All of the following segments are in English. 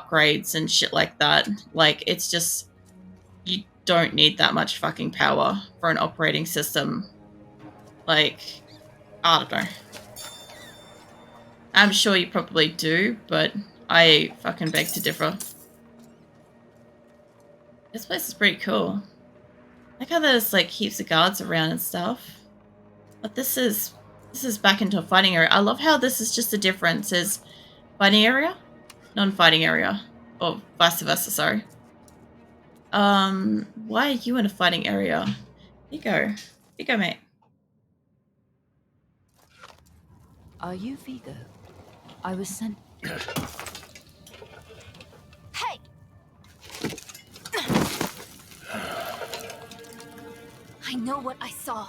upgrades and shit like that. Like, it's just, you don't need that much fucking power for an operating system. Like, I don't know. I'm sure you probably do, but I fucking beg to differ. This place is pretty cool. I like how there's like heaps of guards around and stuff. But this is back into a fighting area. I love how this is just the difference is fighting area, non-fighting area. Or vice versa, sorry. Why are you in a fighting area? Here you go. Here you go, mate. Are you Vigo? I was sent... Hey! I know what I saw.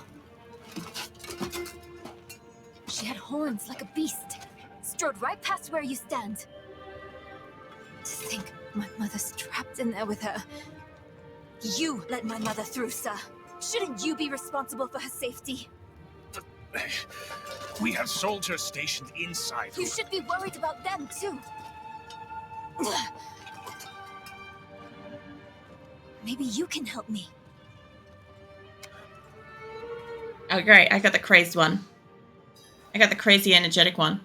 She had horns like a beast. Strode right past where you stand. To think my mother's trapped in there with her. You let my mother through, sir. Shouldn't you be responsible for her safety? We have soldiers stationed inside. You should be worried about them, too. Maybe you can help me. Oh, great. I got the crazed one. I got the crazy energetic one.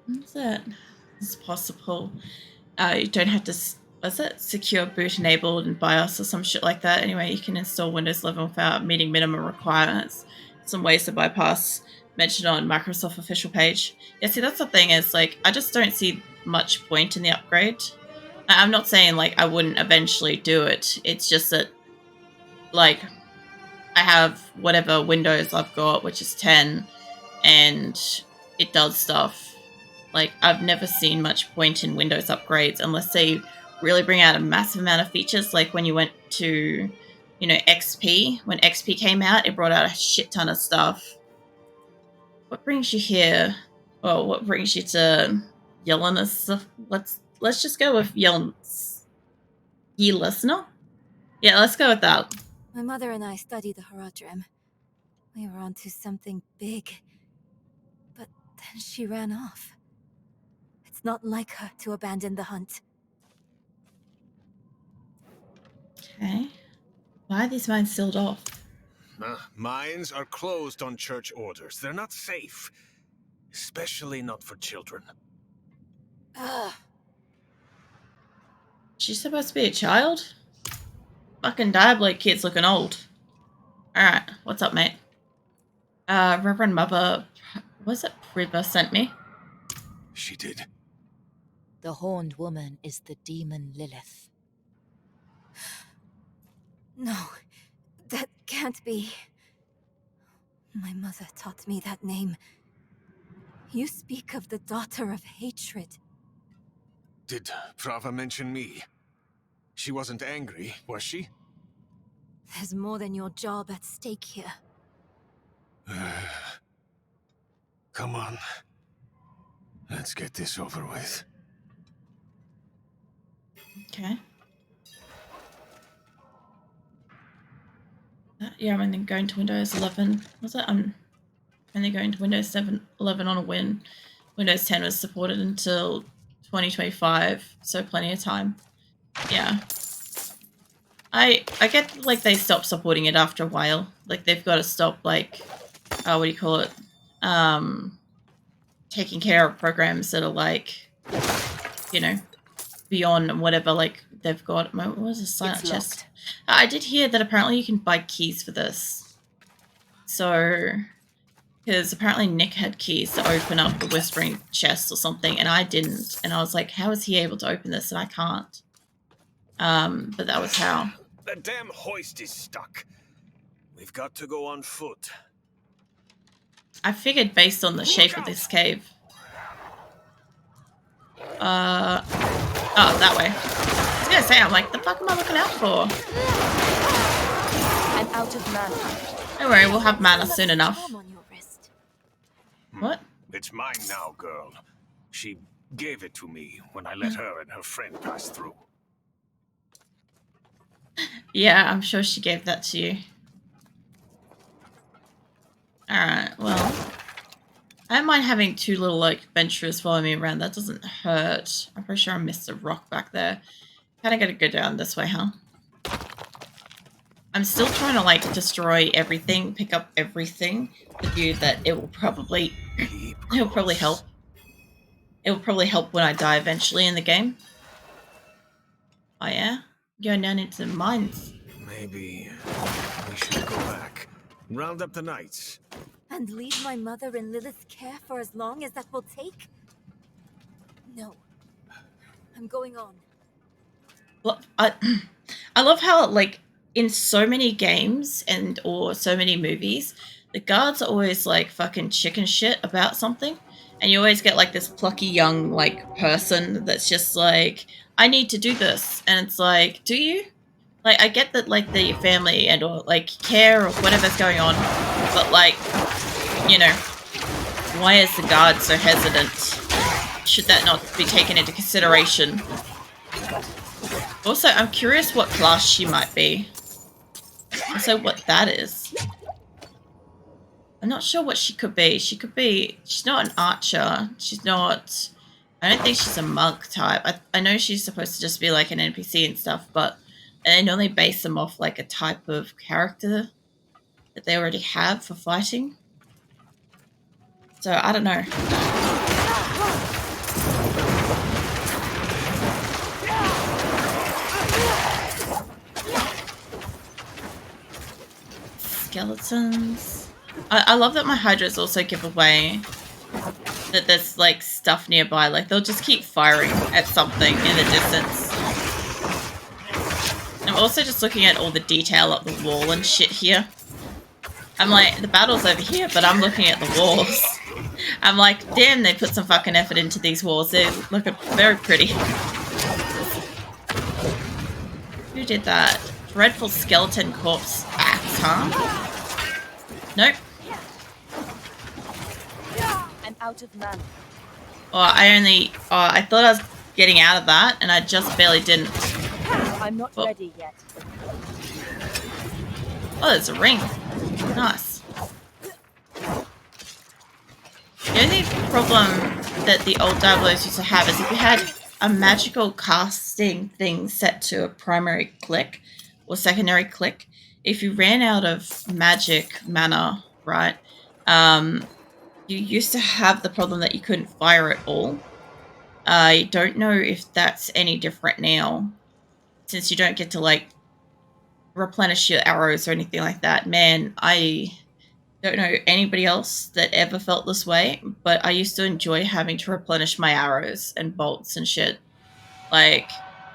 What's that? It's possible. You don't have to... Was it? Secure boot enabled and BIOS or some shit like that. Anyway, you can install Windows 11 without meeting minimum requirements. Some ways to bypass mentioned on Microsoft official page. Yeah, see, that's the thing is, like, I just don't see much point in the upgrade. I'm not saying, like, I wouldn't eventually do it. It's just that, like, I have whatever Windows I've got, which is 10, and it does stuff. Like, I've never seen much point in Windows upgrades unless they really bring out a massive amount of features, like when you went to, you know, XP. When XP came out, it brought out a shit ton of stuff. What brings you here? Well, what brings you to Yelena? Let's just go with Yelena. Listener? Yeah, let's go with that. My mother and I studied the Horadrim. We were onto something big. But then she ran off. It's not like her to abandon the hunt. Okay. Why are these mines sealed off? Mines are closed on church orders. They're not safe. Especially not for children. Ugh. She's supposed to be a child? Fucking Diablo kid's looking old. Alright, what's up, mate? Reverend Mother... Was it River sent me? She did. The horned woman is the demon Lilith. No, that can't be. My mother taught me that name. You speak of the daughter of hatred. Did Prava mention me? She wasn't angry, was she? There's more than your job at stake here. Come on. Let's get this over with. Okay. Yeah, I'm only going to Windows 11. Was it? I'm only going to Windows 11 on a win. Windows 10 was supported until 2025, so plenty of time. Yeah. I get, like, they stop supporting it after a while. Like, they've got to stop, like, what do you call it? Taking care of programs that are, like, you know, beyond whatever, like, they've got. What was this silent chest? I did hear that apparently you can buy keys for this. So, because apparently Nick had keys to open up the Whispering Chest or something, and I didn't. And I was like, how is he able to open this and I can't? But that was how. The damn hoist is stuck. We've got to go on foot. I figured based on the shape of this cave. Oh, that way. I was gonna say, I'm like, the fuck am I looking out for? I'm out of mana. Don't worry, we'll have mana soon enough. On your wrist. What? It's mine now, girl. She gave it to me when I let her and her friend pass through. Yeah, I'm sure she gave that to you. Alright, well. I don't mind having two little like adventurers follow me around. That doesn't hurt. I'm pretty sure I missed a rock back there. Kind of gotta go down this way, huh? I'm still trying to like destroy everything, pick up everything. The view that it will probably help. It will probably help when I die eventually in the game. Oh yeah? Going down into the mines. Maybe we should go back. Round up the knights. And leave my mother in Lilith's care for as long as that will take? No. I'm going on. Well, I love how like in so many games and or so many movies, the guards are always like fucking chicken shit about something. And you always get like this plucky young like person that's just like, I need to do this. And it's like, do you? Like, I get that like the family and or like care or whatever's going on, but like, you know, why is the guard so hesitant? Should that not be taken into consideration? Also, I'm curious what class she might be. Also, what that is. I'm not sure what she could be. She's not an archer. She's not, I don't think she's a monk type. I know she's supposed to just be like an NPC and stuff, but they normally base them off like a type of character that they already have for fighting. So, I don't know. Skeletons. I love that my hydras also give away that there's like stuff nearby. Like they'll just keep firing at something in the distance. I'm also just looking at all the detail up the wall and shit here. I'm like, the battle's over here, but I'm looking at the walls. I'm like, damn, they put some fucking effort into these walls. They look very pretty. Who did that? Dreadful skeleton corpse axe, huh? Nope. I'm out of mana. I thought I was getting out of that, and I just barely didn't. I'm not ready yet. Oh, there's a ring. Nice. The only problem that the old Diablos used to have is if you had a magical casting thing set to a primary click or secondary click, if you ran out of magic mana, right, you used to have the problem that you couldn't fire at all. I don't know if that's any different now, since you don't get to, like, replenish your arrows or anything like that. Man, I don't know anybody else that ever felt this way, but I used to enjoy having to replenish my arrows and bolts and shit. Like,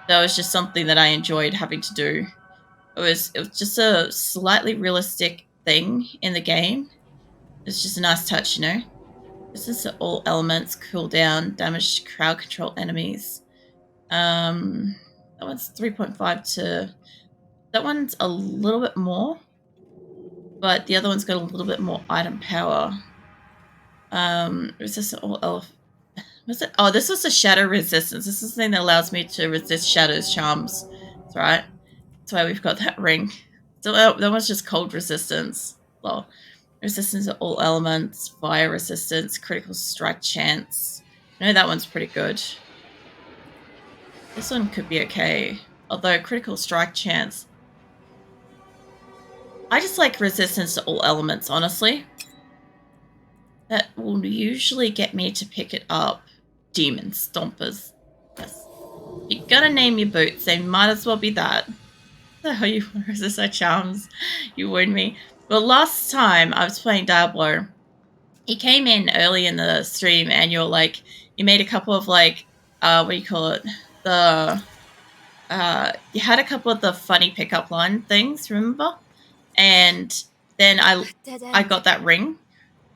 that was just something that I enjoyed having to do. It was just a slightly realistic thing in the game. It's just a nice touch, you know? This is all elements, cooldown, damage, crowd control enemies. That one's 3.5 to... That one's a little bit more, but the other one's got a little bit more item power. Was this all was it? Oh, this was a shadow resistance. This is the thing that allows me to resist shadows charms. That's right. That's why we've got that ring. So that one's just cold resistance. Well, resistance to all elements, fire resistance, critical strike chance. I know that one's pretty good. This one could be okay. Although critical strike chance. I just like resistance to all elements, honestly. That will usually get me to pick it up. Demon Stompers. Yes. You're gonna name your boots, they might as well be that. The hell you resist our charms? You wound me. Well, last time I was playing Diablo, he came in early in the stream and you're like, you made a couple of like, what do you call it? You had a couple of the funny pickup line things, remember? And then I got that ring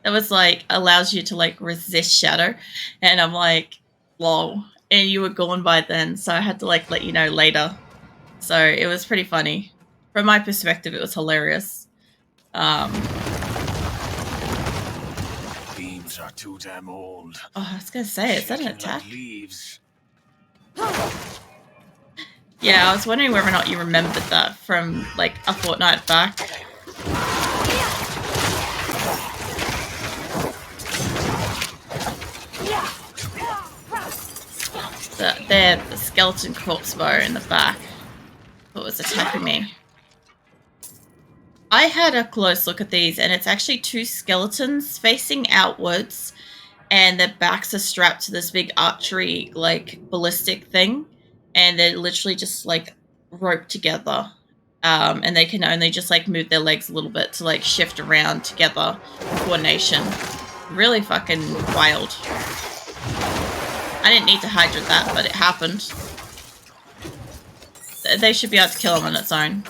that was like, allows you to like resist shadow. And I'm like, lol. And you were gone by then, so I had to like let you know later. So it was pretty funny. From my perspective, it was hilarious. Beams are too damn old. Oh, I was gonna say, is that an attack? Like leaves. Yeah, I was wondering whether or not you remembered that from like a fortnight back. skeleton corpse bow in the back that was attacking me. I had a close look at these, and it's actually two skeletons facing outwards, and their backs are strapped to this big archery, like, ballistic thing, and they're literally just, like, roped together. And they can only just, like, move their legs a little bit to, like, shift around together in coordination. Really fucking wild. I didn't need to hydrate that, but it happened. They should be able to kill him on its own.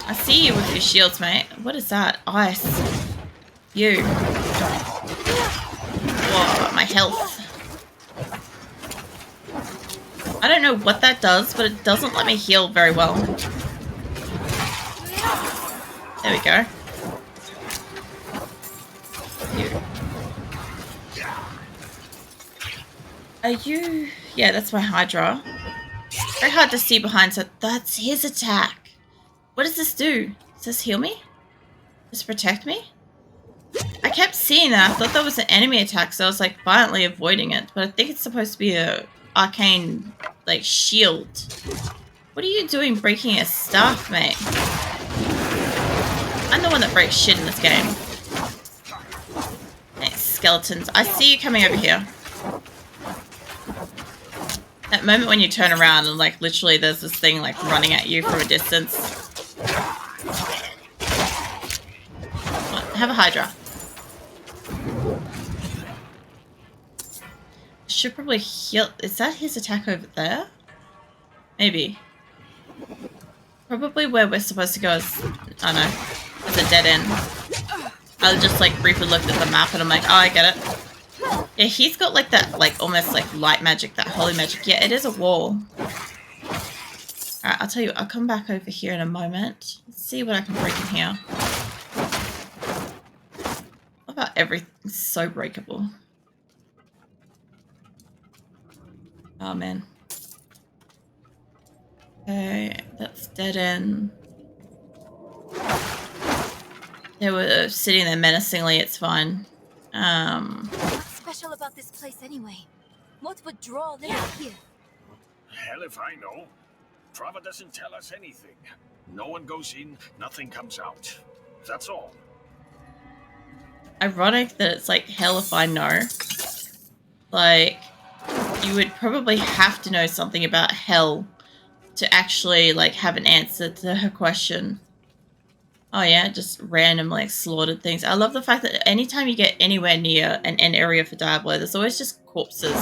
I see you with your shields, mate. What is that? Ice. You. Whoa, my health. I don't know what that does, but it doesn't let me heal very well. There we go. You. Are you... Yeah, that's my Hydra. Very hard to see behind, so that's his attack. What does this do? Does this heal me? Does it protect me? I kept seeing that. I thought that was an enemy attack, so I was like violently avoiding it. But I think it's supposed to be a arcane, like, shield. What are you doing breaking his stuff, mate? I'm the one that breaks shit in this game. Hey, skeletons. I see you coming over here. That moment when you turn around and, like, literally there's this thing, like, running at you from a distance. Have a Hydra. Should probably heal. Is that his attack over there? Maybe. Probably where we're supposed to go is... Oh no. It's a dead end. I just, like, briefly looked at the map and I'm like, oh, I get it. Yeah, he's got, like, that, like, almost, like, light magic, that holy magic. Yeah, it is a wall. Alright, I'll tell you, I'll come back over here in a moment. Let's see what I can break in here. What about everything's so breakable? Oh, man. Okay, that's dead end. They were sitting there menacingly, it's fine. What's special about this place anyway? What would draw them here? Hell if I know. Trava doesn't tell us anything. No one goes in, nothing comes out. That's all. Ironic that it's like, hell if I know. Like, you would probably have to know something about hell to actually, like, have an answer to her question. Oh yeah, just random, like, slaughtered things. I love the fact that anytime you get anywhere near an end area for Diablo, there's always just corpses.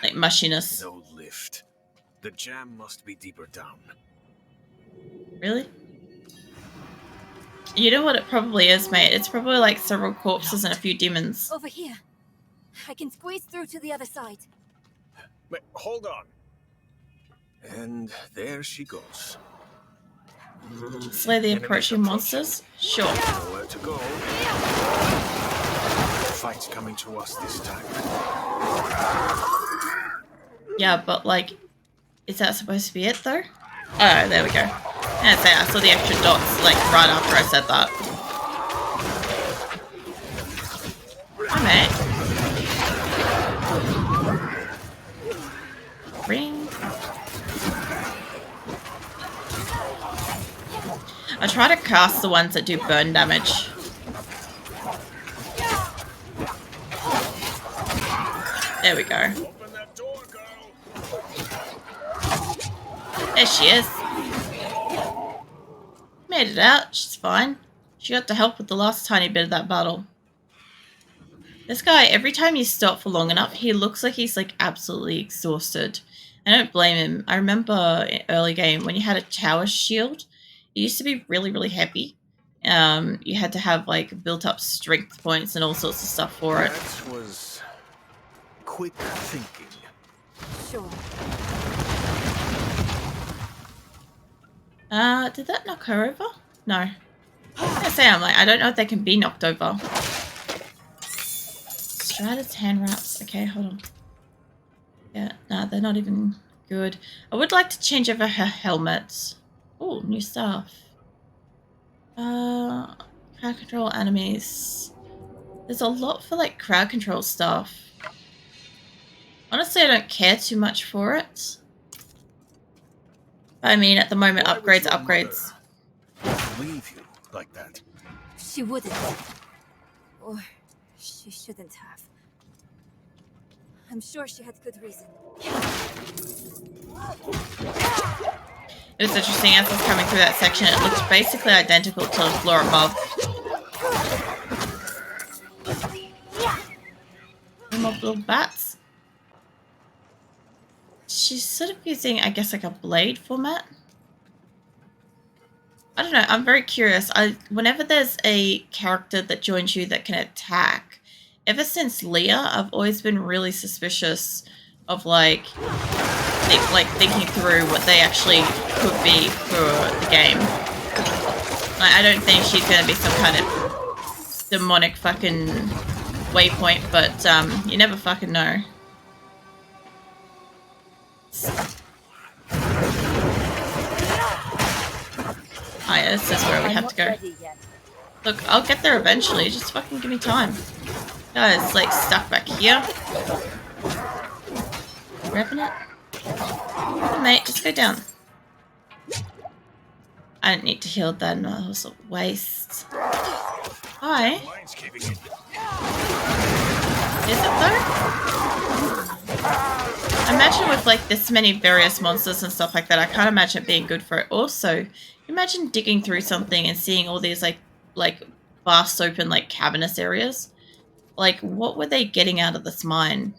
Like, mushiness. No lift. The jam must be deeper down. Really? You know what it probably is, mate? It's probably like several corpses and a few demons. Over here. I can squeeze through to the other side. Wait, hold on. And there she goes. Slay the approaching monsters? Sure. Nowhere to go. The fight's coming to us this time. Yeah, but, like, is that supposed to be it, though? Oh, there we go. And I saw the extra dots, like, right after I said that. Hi, mate. Ring. I try to cast the ones that do burn damage. There we go. Open that door, girl. There she is. Made it out. She's fine. She got to help with the last tiny bit of that battle. This guy, every time you stop for long enough, he looks like he's, like, absolutely exhausted. I don't blame him. I remember in early game when you had a tower shield, it used to be really, really heavy. You had to have, like, built-up strength points and all sorts of stuff for it. That was quick thinking. Sure. Did that knock her over? No. I was gonna say, I'm like, I don't know if they can be knocked over. Stratus hand wraps. Okay, hold on. Yeah, no, they're not even good. I would like to change over her helmet. Oh, new stuff. Crowd control enemies. There's a lot for, like, crowd control stuff. Honestly, I don't care too much for it. I mean, at the moment, Why would upgrades, your upgrades. mother leave you like that? She wouldn't. Or she shouldn't have. I'm sure she had good reason. It was interesting, as I was coming through that section, it looked basically identical to the floor above. More little bats. She's sort of using, I guess, like a blade format. I don't know, I'm very curious. Whenever there's a character that joins you that can attack, ever since Leah, I've always been really suspicious of thinking through what they actually could be for the game. Like, I don't think she's gonna be some kind of demonic fucking waypoint, but you never fucking know. Oh yeah, this is where we have to go. Look, I'll get there eventually, just fucking give me time. Guys, like, stuck back here. Revenant? Oh, mate, just go down. I didn't need to heal that, no, that was a waste. Hi. Mine's caving in. Is it though? I imagine with like this many various monsters and stuff like that, I can't imagine it being good for it. Also, imagine digging through something and seeing all these like vast open like cavernous areas. Like, what were they getting out of this mine?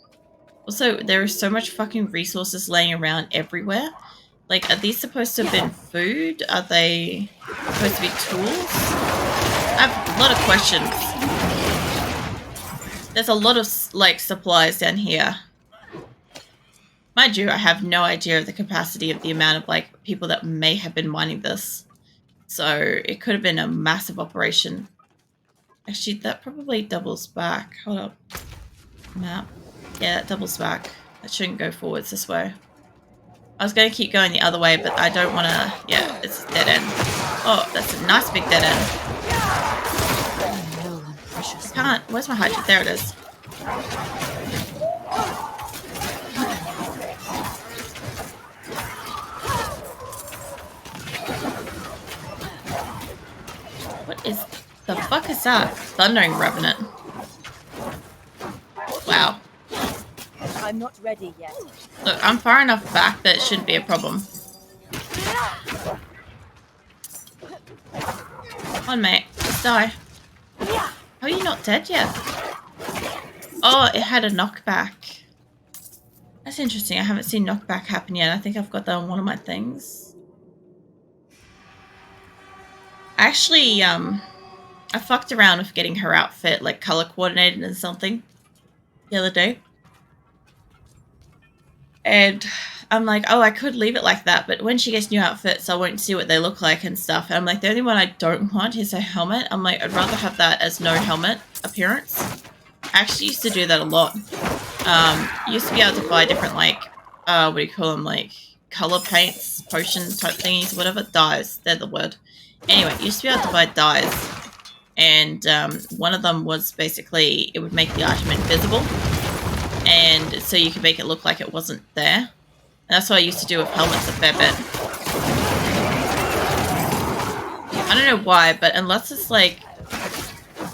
Also, there is so much fucking resources laying around everywhere. Like, are these supposed to have been food? Are they supposed to be tools? I have a lot of questions. There's a lot of, like, supplies down here. Mind you, I have no idea of the capacity of the amount of, like, people that may have been mining this. So, it could have been a massive operation. Actually, that probably doubles back. Hold up. Map. Yeah, that doubles back. That shouldn't go forwards this way. I was going to keep going the other way, but I don't want to... Yeah, it's a dead end. Oh, that's a nice big dead end. I can't... Where's my hydrant? There it is. What is... The fuck is that? Thundering Revenant. Wow. I'm not ready yet. Look, I'm far enough back that it shouldn't be a problem. Come on, mate. Just die. How are you not dead yet? Oh, it had a knockback. That's interesting. I haven't seen knockback happen yet. I think I've got that on one of my things. Actually, I fucked around with getting her outfit, like, color coordinated and something the other day. And I'm like, oh, I could leave it like that, but when she gets new outfits, I won't see what they look like and stuff. And I'm like, the only one I don't want is a helmet. I'm like, I'd rather have that as no helmet appearance. I actually used to do that a lot. Used to be able to buy different, like, what do you call them, like, color paints, potion type thingies, whatever. Dyes, they're the word. Anyway, used to be able to buy dyes. And one of them was basically, it would make the item invisible. And so you could make it look like it wasn't there. And that's what I used to do with helmets a fair bit. I don't know why, but unless it's like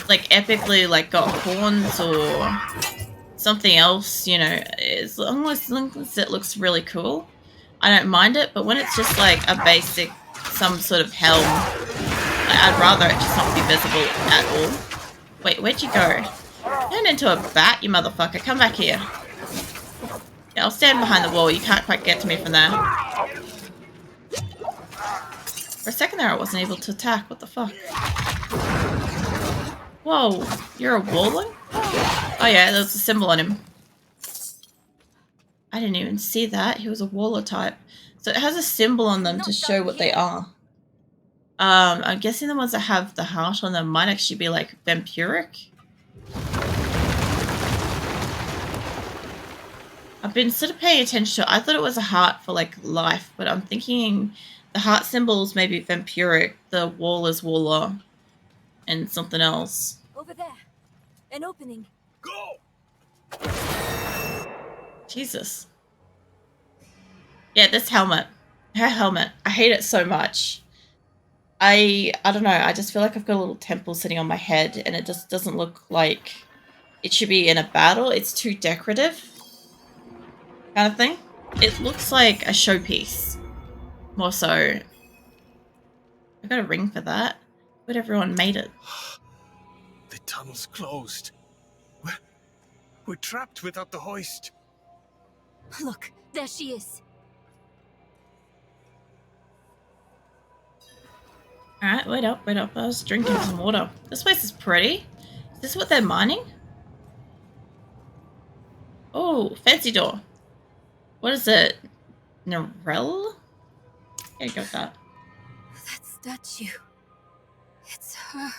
epically like got horns or something else, you know, as long as it looks really cool, I don't mind it. But when it's just like a basic, some sort of helm, I'd rather it just not be visible at all. Wait, where'd you go? Turn into a bat, you motherfucker. Come back here. Yeah, I'll stand behind the wall. You can't quite get to me from there. For a second there, I wasn't able to attack. What the fuck? Whoa, you're a Warling? Oh yeah, there's a symbol on him. I didn't even see that. He was a Waller type. So it has a symbol on them to show what they are. I'm guessing the ones that have the heart on them might actually be like vampiric. I've been sort of paying attention to it. I thought it was a heart for like life, but I'm thinking the heart symbols may be vampiric, the wall is Waller, and something else. Over there. An opening. Go! Jesus. Yeah, this helmet. Her helmet. I hate it so much. I don't know. I just feel like I've got a little temple sitting on my head, and it just doesn't look like it should be in a battle. It's too decorative, kind of thing. It looks like a showpiece, more so. I got a ring for that, but everyone made it. The tunnel's closed. We're trapped without the hoist. Look, there she is. Alright, wait up. I was drinking some water. This place is pretty. Is this what they're mining? Oh, fancy door. What is it? Narelle? Yeah, got that. That statue. It's her.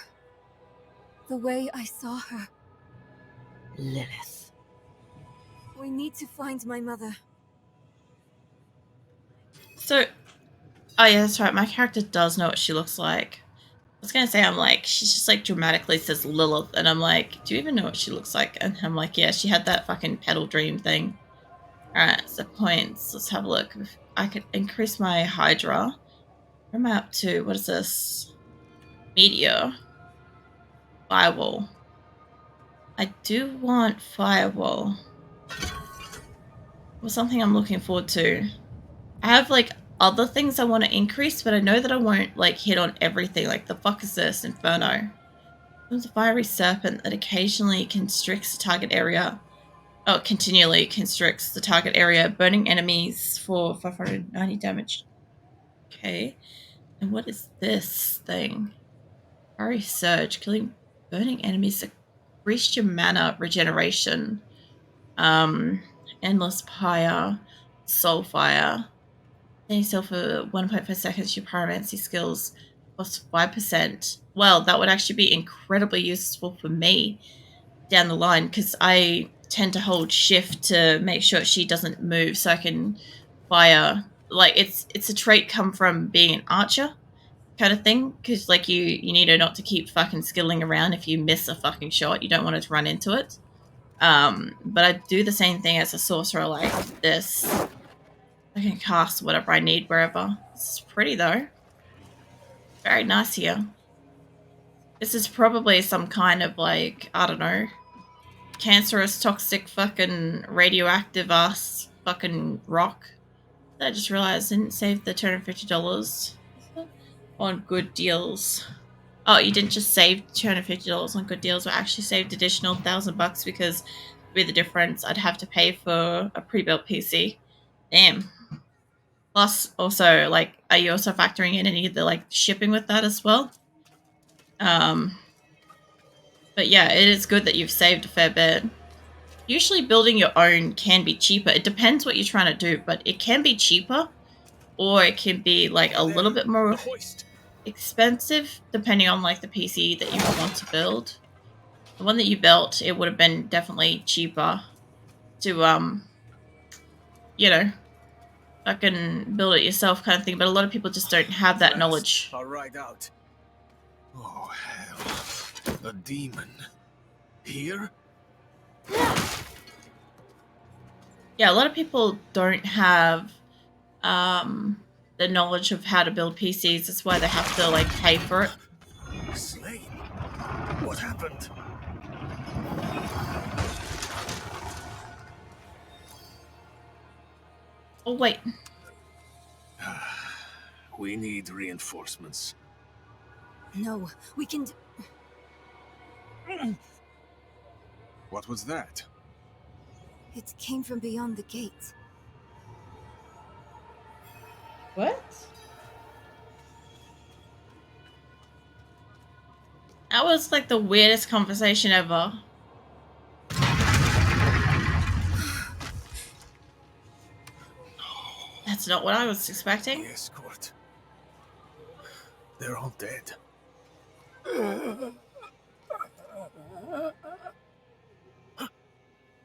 The way I saw her. Lilith. We need to find my mother. So, oh yeah, that's right. My character does know what she looks like. I was gonna say, I'm like, she's just like dramatically says Lilith, and I'm like, do you even know what she looks like? And I'm like, yeah, she had that fucking pedal dream thing. Alright, so points. Let's have a look. I could increase my Hydra. Where am I up to? What is this? Meteor. Firewall. I do want Firewall. Or something I'm looking forward to. I have like other things I want to increase, but I know that I won't like hit on everything. Like, the fuck is this? Inferno. There's a fiery serpent that occasionally constricts the target area. Oh, continually constricts the target area, burning enemies for 590 damage. Okay. And what is this thing? Fiery surge, killing burning enemies that increase your mana regeneration. Endless pyre, soul fire. Then you sell for 1.5 seconds your pyromancy skills plus 5%. Well, that would actually be incredibly useful for me down the line, because I tend to hold shift to make sure she doesn't move so I can fire. Like, it's a trait come from being an archer kind of thing, because like you need her not to keep fucking skittling around. If you miss a fucking shot, you don't want her to run into it. But I do the same thing as a sorcerer like this. I can cast whatever I need wherever. This is pretty though. Very nice here. This is probably some kind of like, I don't know, cancerous, toxic, fucking radioactive ass fucking rock. I just realized I didn't save the $250 on good deals. Oh, you didn't just save $250 on good deals, but actually saved additional $1,000 because with the difference I'd have to pay for a pre-built PC. Damn. Plus, also, like, are you also factoring in any of the like shipping with that as well? But yeah, it is good that you've saved a fair bit. Usually building your own can be cheaper. It depends what you're trying to do, but it can be cheaper, or it can be like a little bit more expensive depending on like the PC that you want to build. The one that you built, it would have been definitely cheaper to you know, fucking build it yourself kind of thing, but a lot of people just don't have that knowledge. I'll ride out. Oh hell. A demon. Here? Yeah, a lot of people don't have the knowledge of how to build PCs. That's why they have to like pay for it. Slain? What happened? Oh wait. We need reinforcements. No, we can What was that? It came from beyond the gate. What? That was like the weirdest conversation ever. That's not what I was expecting. The escort. They're all dead.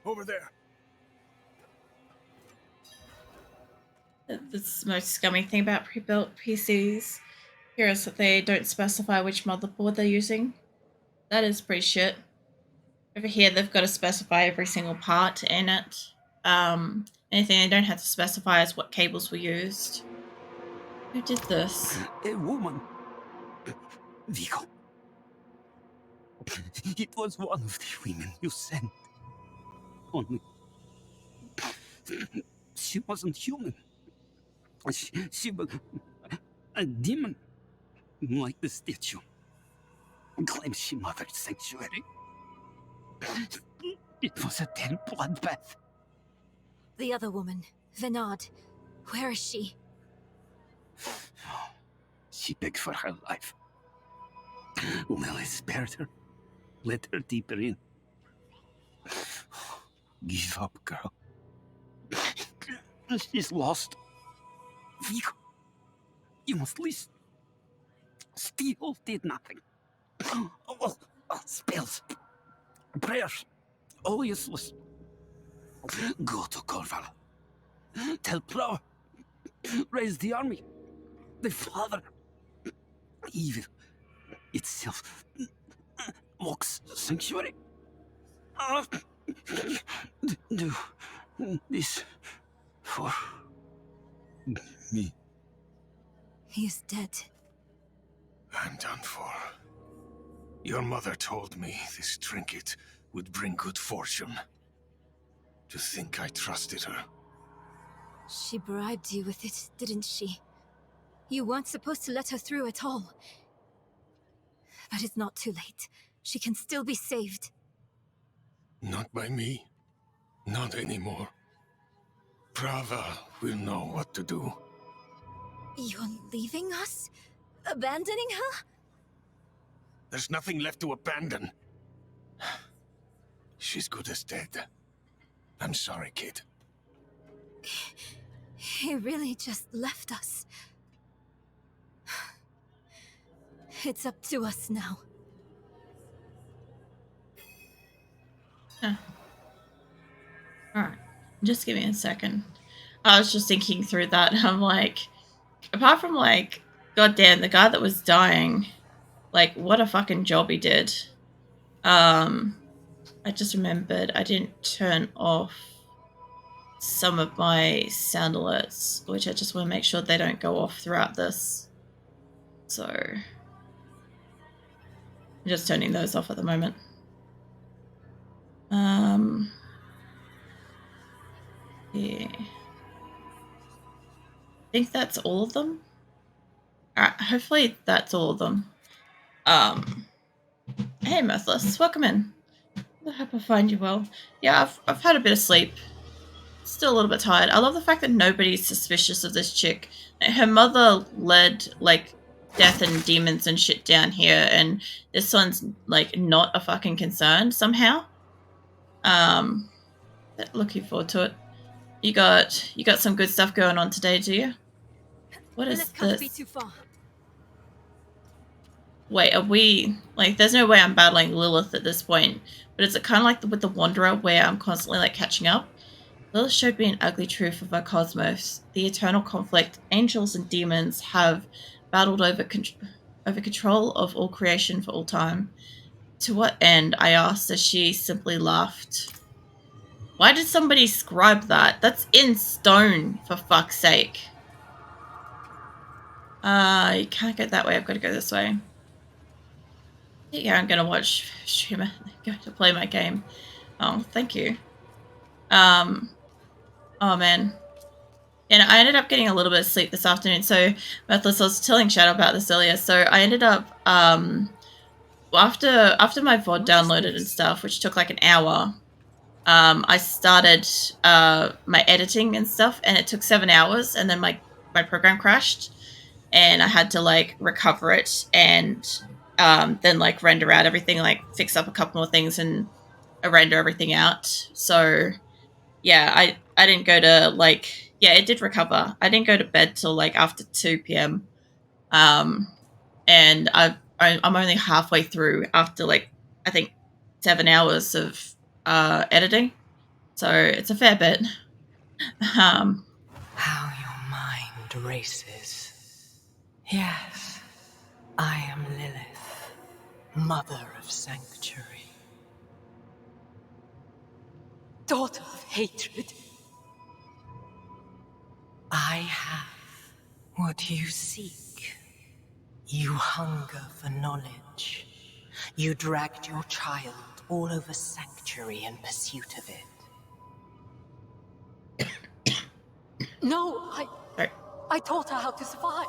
Over there. That's the most scummy thing about pre-built PCs. Here is that they don't specify which motherboard they're using. That is pretty shit. Over here, they've got to specify every single part in it. anything. They don't have to specify as what cables were used. Who did this? A woman. Vigo. It was one of the women you sent. Only she wasn't human. She was a demon, like the statue. Claims she mothered sanctuary. It was a damn bloodbath. The other woman, Venard. Where is she? She begged for her life. Lily spared her. Let her deeper in. Give up, girl. She's lost. Vigo, you must listen. Steel did nothing. Spells, prayers, all useless. Go to Corval. Tell Plow. Raise the army. The father. Evil itself mocks sanctuary. Do this for me. He is dead. I'm done for. Your mother told me this trinket would bring good fortune. To think I trusted her. She bribed you with it, didn't she? You weren't supposed to let her through at all. But it's not too late. She can still be saved. Not by me. Not anymore. Prava will know what to do. You're leaving us? Abandoning her? There's nothing left to abandon. She's good as dead. I'm sorry, kid. He really just left us. It's up to us now. Huh. Alright. Just give me a second. I was just thinking through that. I'm like, apart from like, goddamn, the guy that was dying, like, what a fucking job he did. I just remembered I didn't turn off some of my sound alerts, which I just want to make sure they don't go off throughout this. So I'm just turning those off at the moment. Yeah. I think that's all of them. Alright, hopefully that's all of them. Hey Mirthless, welcome in. I hope I find you well. Yeah, I've had a bit of sleep. Still a little bit tired. I love the fact that nobody's suspicious of this chick. Her mother led, like, death and demons and shit down here, and this one's, like, not a fucking concern somehow. But looking forward to it. You got some good stuff going on today, do you? What is Lilith can't be this? too far. Wait, are we... Like, there's no way I'm battling Lilith at this point. But is it kind of like with the Wanderer, where I'm constantly, like, catching up? Lilith showed me an ugly truth of our cosmos. The eternal conflict angels and demons have battled over control of all creation for all time. To what end, I asked as she simply laughed. Why did somebody scribe that? That's in stone, for fuck's sake. You can't go that way, I've got to go this way. Yeah, I'm gonna watch streamer go to play my game. Oh, thank you. Oh man. And I ended up getting a little bit of sleep this afternoon. So, Mirthless, I was telling Shadow about this earlier. So I ended up, after my VOD downloaded and stuff, which took like an hour, I started my editing and stuff, and it took 7 hours, and then my program crashed, and I had to like recover it and then like render out everything, like fix up a couple more things and render everything out. So yeah, I didn't go to like, yeah, it did recover. I didn't go to bed till like after 2 p.m. And I'm only halfway through after like, I think 7 hours of editing. So it's a fair bit. How your mind races. Yes, I am Lilith, mother of sanctuary. Daughter of hatred, I have what you seek. You hunger for knowledge. You dragged your child all over Sanctuary in pursuit of it. No, Sorry. I taught her how to survive.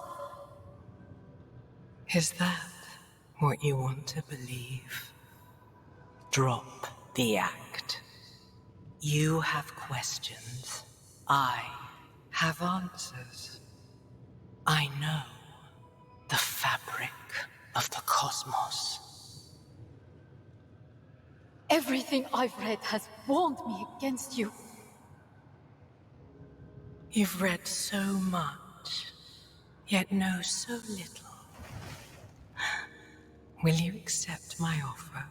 Is that what you want to believe? Drop the act. You have questions. I have answers. I know the fabric of the cosmos. Everything I've read has warned me against you. You've read so much, yet know so little. Will you accept my offer?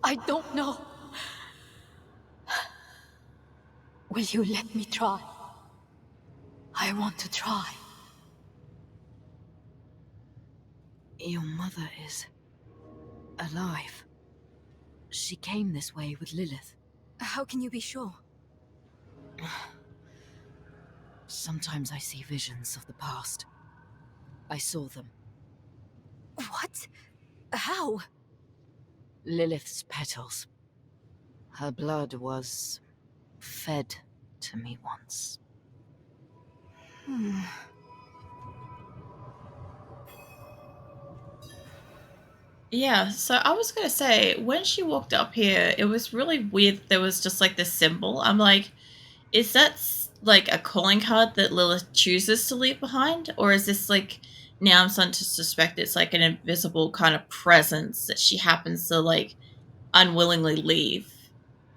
I don't know. Will you let me try? I want to try. Your mother is alive. She came this way with Lilith. How can you be sure? Sometimes I see visions of the past. I saw them. What? How? Lilith's petals. Her blood was fed to me once. Yeah, so I was gonna say, when she walked up here, it was really weird. There was just like this symbol. I'm like, is that like a calling card that Lilith chooses to leave behind? Or is this like, now I'm starting to suspect it's like an invisible kind of presence that she happens to like unwillingly leave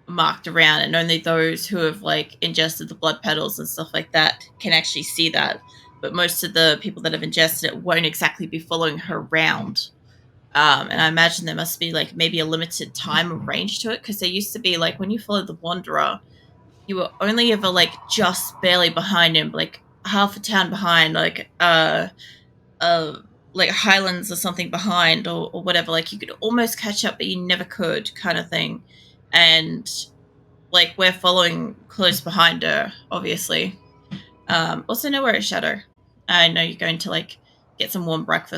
marked around, and only those who have like ingested the blood petals and stuff like that can actually see that. But most of the people that have ingested it won't exactly be following her around. And I imagine there must be like maybe a limited time range to it, because there used to be like when you followed the Wanderer, you were only ever like just barely behind him, like half a town behind, like Highlands or something behind, or whatever. Like you could almost catch up, but you never could, kind of thing. And like we're following close behind her, obviously. Also, nowhere is Shadow. I know you're going to like get some warm breakfast